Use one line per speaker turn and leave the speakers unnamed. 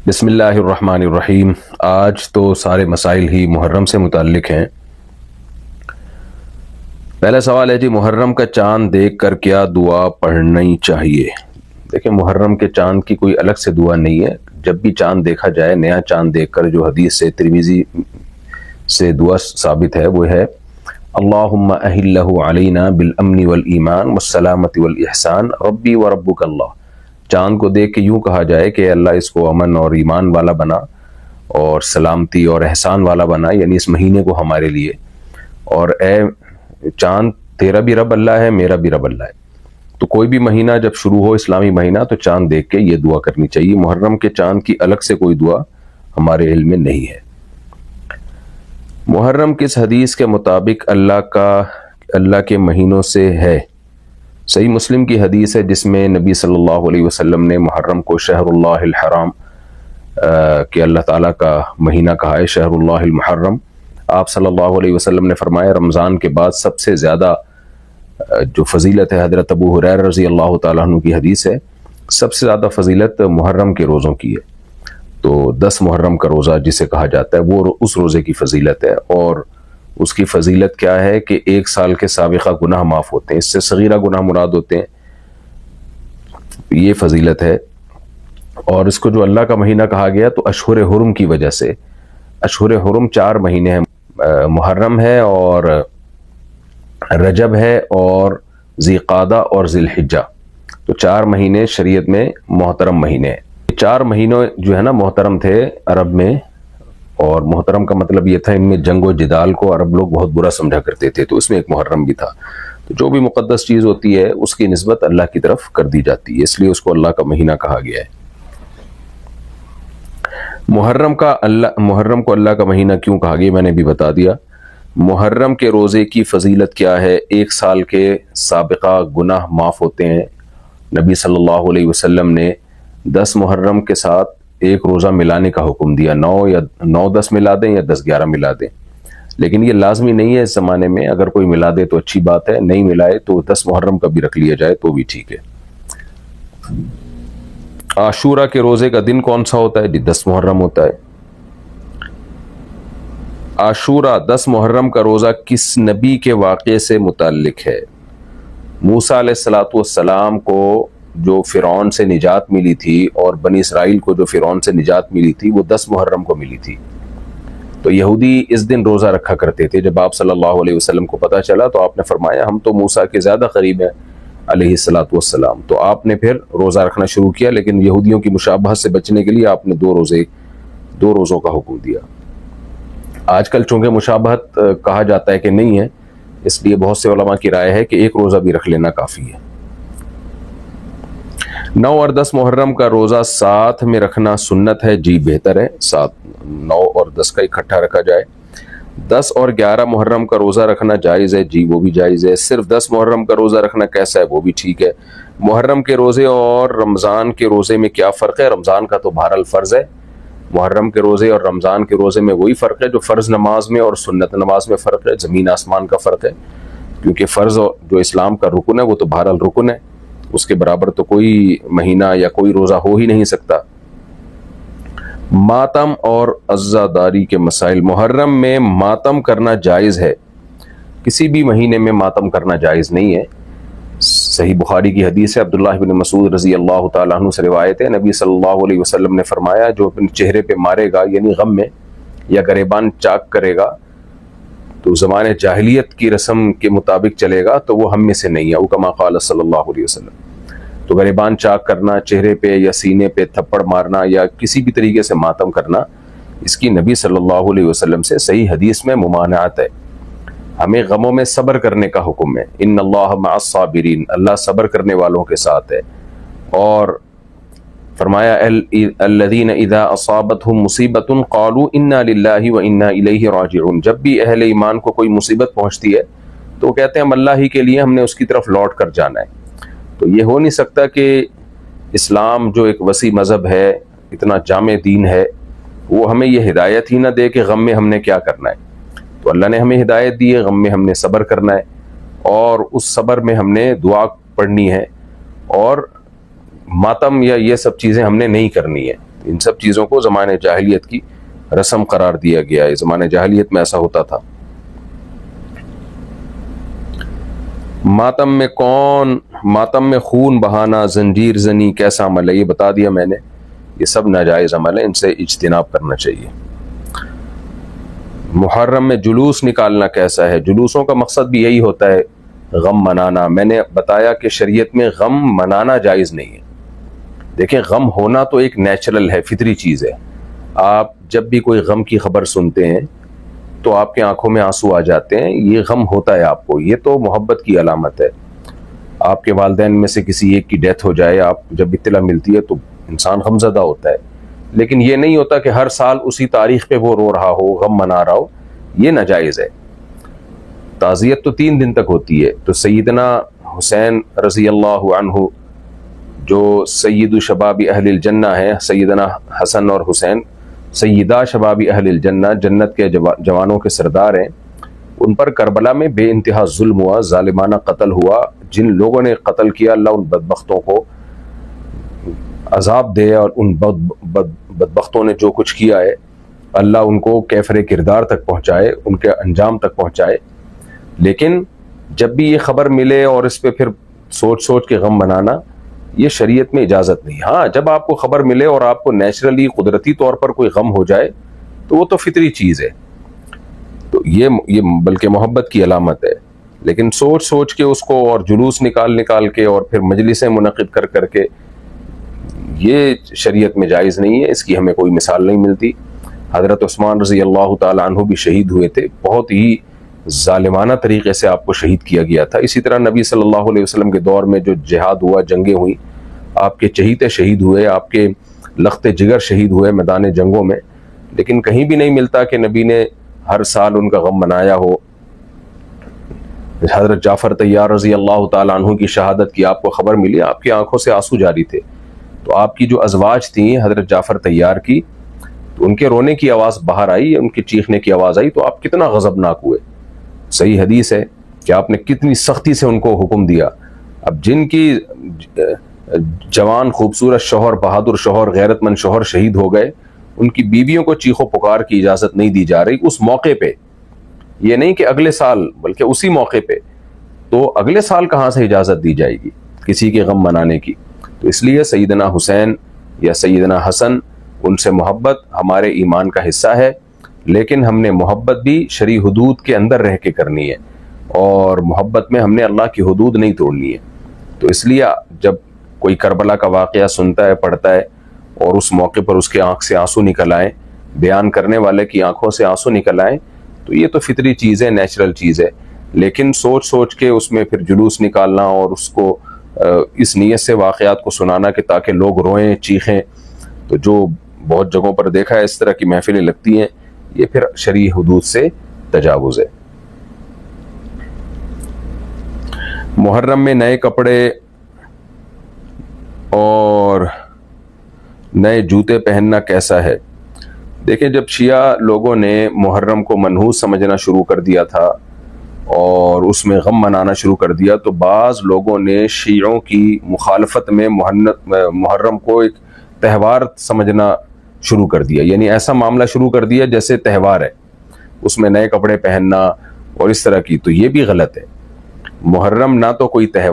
بسم اللہ الرحمن الرحیم۔ آج تو سارے مسائل ہی محرم سے متعلق ہیں۔ پہلا سوال ہے جی، محرم کا چاند دیکھ کر کیا دعا پڑھنی چاہیے؟ دیکھیں، محرم کے چاند کی کوئی الگ سے دعا نہیں ہے۔ جب بھی چاند دیکھا جائے، نیا چاند دیکھ کر جو حدیث سے ترمذی سے دعا ثابت ہے وہ ہے اللہم اہلہ علینا بالامن والایمان والسلامت والاحسان ربی وربک اللہ۔ چاند کو دیکھ کے یوں کہا جائے کہ اللہ اس کو امن اور ایمان والا بنا اور سلامتی اور احسان والا بنا، یعنی اس مہینے کو ہمارے لیے، اور اے چاند تیرا بھی رب اللہ ہے، میرا بھی رب اللہ ہے۔ تو کوئی بھی مہینہ جب شروع ہو، اسلامی مہینہ، تو چاند دیکھ کے یہ دعا کرنی چاہیے۔ محرم کے چاند کی الگ سے کوئی دعا ہمارے علم میں نہیں ہے۔ محرم کس حدیث کے مطابق اللہ کے مہینوں سے ہے؟ صحیح مسلم کی حدیث ہے جس میں نبی صلی اللہ علیہ وسلم نے محرم کو شہر اللہ الحرام کہ اللہ تعالیٰ کا مہینہ کہا ہے، شہر اللہ المحرم۔ آپ صلی اللہ علیہ وسلم نے فرمایا رمضان کے بعد سب سے زیادہ جو فضیلت ہے، حضرت ابو ہریرہ رضی اللہ تعالیٰ عنہ کی حدیث ہے، سب سے زیادہ فضیلت محرم کے روزوں کی ہے۔ تو 10 محرم کا روزہ جسے کہا جاتا ہے وہ اس روزے کی فضیلت ہے، اور اس کی فضیلت کیا ہے کہ 1 سال کے سابقہ گناہ معاف ہوتے ہیں، اس سے صغیرہ گناہ مراد ہوتے ہیں، یہ فضیلت ہے۔ اور اس کو جو اللہ کا مہینہ کہا گیا تو اشہر حرم کی وجہ سے۔ اشہر حرم 4 مہینے ہیں، محرم ہے اور رجب ہے اور ذی قعدہ اور ذی الحجہ، تو 4 مہینے شریعت میں محترم مہینے ہیں۔ 4 مہینے جو ہے نا محترم تھے عرب میں، اور محترم کا مطلب یہ تھا ان میں جنگ و جدال کو عرب لوگ بہت برا سمجھا کرتے تھے، تو اس میں ایک محرم بھی تھا۔ تو جو بھی مقدس چیز ہوتی ہے اس کی نسبت اللہ کی طرف کر دی جاتی ہے، اس لیے اس کو اللہ کا مہینہ کہا گیا ہے۔ محرم کو اللہ کا مہینہ کیوں کہا گیا میں نے بھی بتا دیا۔ محرم کے روزے کی فضیلت کیا ہے؟ 1 سال کے سابقہ گناہ معاف ہوتے ہیں۔ نبی صلی اللہ علیہ وسلم نے 10 محرم کے ساتھ ایک روزہ ملانے کا حکم دیا، 9-10 ملا دیں یا 10-11 ملا دیں، لیکن یہ لازمی نہیں ہے اس زمانے میں۔ اگر کوئی ملا دے تو اچھی بات ہے، نہیں ملائے تو 10 محرم کا بھی رکھ لیا جائے تو بھی ٹھیک ہے۔ عاشورہ کے روزے کا دن کون سا ہوتا ہے؟ جی 10 محرم ہوتا ہے۔ عاشورہ 10 محرم کا روزہ کس نبی کے واقعے سے متعلق ہے؟ موسیٰ علیہ السلام کو جو فرعون سے نجات ملی تھی، اور بنی اسرائیل کو جو فرعون سے نجات ملی تھی، وہ 10 محرم کو ملی تھی۔ تو یہودی اس دن روزہ رکھا کرتے تھے۔ جب آپ صلی اللہ علیہ وسلم کو پتہ چلا تو آپ نے فرمایا ہم تو موسیٰ کے زیادہ قریب ہیں علیہ السلام، تو آپ نے پھر روزہ رکھنا شروع کیا، لیکن یہودیوں کی مشابہت سے بچنے کے لیے آپ نے 2 روزوں کا حکم دیا۔ آج کل چونکہ مشابہت کہا جاتا ہے کہ نہیں ہے، اس لیے بہت سے علماء کی رائے ہے کہ 1 روزہ بھی رکھ لینا کافی ہے۔ 9 اور 10 محرم کا روزہ ساتھ میں رکھنا سنت ہے؟ جی بہتر ہے، 9 اور 10 کا اکٹھا رکھا جائے۔ 10 اور 11 محرم کا روزہ رکھنا جائز ہے؟ جی وہ بھی جائز ہے۔ صرف 10 محرم کا روزہ رکھنا کیسا ہے؟ وہ بھی ٹھیک ہے۔ محرم کے روزے اور رمضان کے روزے میں کیا فرق ہے؟ رمضان کا تو بہرحال فرض ہے، محرم کے روزے اور رمضان کے روزے میں وہی فرق ہے جو فرض نماز میں اور سنت نماز میں فرق ہے، زمین آسمان کا فرق ہے، کیونکہ فرض جو اسلام کا رکن ہے وہ تو بہرحال رکن ہے، اس کے برابر تو کوئی مہینہ یا کوئی روزہ ہو ہی نہیں سکتا۔ ماتم اور عزاداری کے مسائل۔ محرم میں ماتم کرنا جائز ہے؟ کسی بھی مہینے میں ماتم کرنا جائز نہیں ہے۔ صحیح بخاری کی حدیث ہے، عبداللہ بن مسعود رضی اللہ تعالیٰ عنہ سے روایت ہے، نبی صلی اللہ علیہ وسلم نے فرمایا جو اپنے چہرے پہ مارے گا، یعنی غم میں، یا گریبان چاک کرے گا، تو زمانے جاہلیت کی رسم کے مطابق چلے گا تو وہ ہم میں سے نہیں ہے، کما قال صلی اللہ علیہ وسلم۔ تو گریبان چاک کرنا، چہرے پہ یا سینے پہ تھپڑ مارنا یا کسی بھی طریقے سے ماتم کرنا، اس کی نبی صلی اللہ علیہ وسلم سے صحیح حدیث میں ممانعت ہے۔ ہمیں غموں میں صبر کرنے کا حکم ہے، ان اللہ مع الصابرین، اللہ صبر کرنے والوں کے ساتھ ہے۔ اور فرمایا الذین اذا اصابتهم مصیبۃ قالوا انا للہ وانا الیہ راجعون، جب بھی اہل ایمان کو کوئی مصیبت پہنچتی ہے تو وہ کہتے ہیں ہم اللہ ہی کے لیے، ہم نے اس کی طرف لوٹ کر جانا ہے۔ تو یہ ہو نہیں سکتا کہ اسلام جو ایک وسیع مذہب ہے، اتنا جامع دین ہے، وہ ہمیں یہ ہدایت ہی نہ دے کہ غم میں ہم نے کیا کرنا ہے۔ تو اللہ نے ہمیں ہدایت دی ہے، غم میں ہم نے صبر کرنا ہے، اور اس صبر میں ہم نے دعا پڑھنی ہے، اور ماتم یا یہ سب چیزیں ہم نے نہیں کرنی ہے۔ ان سب چیزوں کو زمانے جاہلیت کی رسم قرار دیا گیا ہے، زمانے جاہلیت میں ایسا ہوتا تھا۔ ماتم میں خون بہانا، زنجیر زنی کیسا عمل ہے؟ یہ بتا دیا میں نے، یہ سب ناجائز عمل ہے، ان سے اجتناب کرنا چاہیے۔ محرم میں جلوس نکالنا کیسا ہے؟ جلوسوں کا مقصد بھی یہی ہوتا ہے، غم منانا۔ میں نے بتایا کہ شریعت میں غم منانا جائز نہیں ہے۔ دیکھیں، غم ہونا تو ایک نیچرل ہے، فطری چیز ہے۔ آپ جب بھی کوئی غم کی خبر سنتے ہیں تو آپ کے آنکھوں میں آنسو آ جاتے ہیں، یہ غم ہوتا ہے آپ کو، یہ تو محبت کی علامت ہے۔ آپ کے والدین میں سے کسی ایک کی ڈیتھ ہو جائے، آپ جب اطلاع ملتی ہے تو انسان غمزدہ ہوتا ہے، لیکن یہ نہیں ہوتا کہ ہر سال اسی تاریخ پہ وہ رو رہا ہو، غم منا رہا ہو، یہ ناجائز ہے۔ تعزیت تو 3 دن تک ہوتی ہے۔ تو سیدنا حسین رضی اللہ عنہ جو سید شباب اہل الجنہ ہیں، سیدنا حسن اور حسین سیدہ شباب اہل الجنہ، جنت کے جوانوں کے سردار ہیں، ان پر کربلا میں بے انتہا ظلم ہوا، ظالمانہ قتل ہوا۔ جن لوگوں نے قتل کیا، اللہ ان بدبختوں کو عذاب دے، اور ان بدبختوں نے جو کچھ کیا ہے اللہ ان کو کیفر کردار تک پہنچائے، ان کے انجام تک پہنچائے۔ لیکن جب بھی یہ خبر ملے اور اس پہ پھر سوچ کے غم منانا، یہ شریعت میں اجازت نہیں۔ ہاں، جب آپ کو خبر ملے اور آپ کو نیچرلی قدرتی طور پر کوئی غم ہو جائے تو وہ تو فطری چیز ہے، تو یہ بلکہ محبت کی علامت ہے۔ لیکن سوچ کے اس کو، اور جلوس نکال کے، اور پھر مجلسیں منعقد کر کے، یہ شریعت میں جائز نہیں ہے، اس کی ہمیں کوئی مثال نہیں ملتی۔ حضرت عثمان رضی اللہ تعالی عنہ بھی شہید ہوئے تھے، بہت ہی ظالمانہ طریقے سے آپ کو شہید کیا گیا تھا۔ اسی طرح نبی صلی اللہ علیہ وسلم کے دور میں جو جہاد ہوا، جنگیں ہوئیں، آپ کے چہیتے شہید ہوئے، آپ کے لخت جگر شہید ہوئے میدان جنگوں میں، لیکن کہیں بھی نہیں ملتا کہ نبی نے ہر سال ان کا غم منایا ہو۔ حضرت جعفر طیار رضی اللہ تعالیٰ عنہ کی شہادت کی آپ کو خبر ملی، آپ کی آنکھوں سے آنسو جاری تھے، تو آپ کی جو ازواج تھیں حضرت جعفر طیار کی، تو ان کے رونے کی آواز باہر آئی، ان کے چیخنے کی آواز آئی، تو آپ کتنا غضبناک ہوئے۔ صحیح حدیث ہے کہ آپ نے کتنی سختی سے ان کو حکم دیا۔ اب جن کی جوان خوبصورت شوہر، بہادر شوہر، غیرت مند شوہر شہید ہو گئے، ان کی بیویوں کو چیخ و پکار کی اجازت نہیں دی جا رہی اس موقع پہ، یہ نہیں کہ اگلے سال، بلکہ اسی موقع پہ، تو اگلے سال کہاں سے اجازت دی جائے گی کسی کے غم منانے کی؟ تو اس لیے سیدنا حسین یا سیدنا حسن، ان سے محبت ہمارے ایمان کا حصہ ہے، لیکن ہم نے محبت بھی شرعی حدود کے اندر رہ کے کرنی ہے، اور محبت میں ہم نے اللہ کی حدود نہیں توڑنی ہے۔ تو اس لیے جب کوئی کربلا کا واقعہ سنتا ہے، پڑھتا ہے، اور اس موقع پر اس کے آنکھ سے آنسو نکل آئیں، بیان کرنے والے کی آنکھوں سے آنسو نکل آئیں، تو یہ تو فطری چیز ہے، نیچرل چیز ہے۔ لیکن سوچ کے اس میں پھر جلوس نکالنا، اور اس کو اس نیت سے واقعات کو سنانا کہ تاکہ لوگ روئیں، چیخیں، تو جو بہت جگہوں پر دیکھا ہے اس طرح کی محفلیں لگتی ہیں، یہ پھر شرعی حدود سے تجاوز ہے۔ محرم میں نئے کپڑے اور نئے جوتے پہننا کیسا ہے؟ دیکھیں، جب شیعہ لوگوں نے محرم کو منحوس سمجھنا شروع کر دیا تھا اور اس میں غم منانا شروع کر دیا، تو بعض لوگوں نے شیعوں کی مخالفت میں محرم کو ایک تہوار سمجھنا شروع کر دیا، یعنی ایسا معاملہ شروع کر دیا جیسے تہوار ہے، اس میں نئے کپڑے پہننا اور اس طرح کی، تو یہ بھی غلط ہے۔ محرم نہ تو کوئی تہوار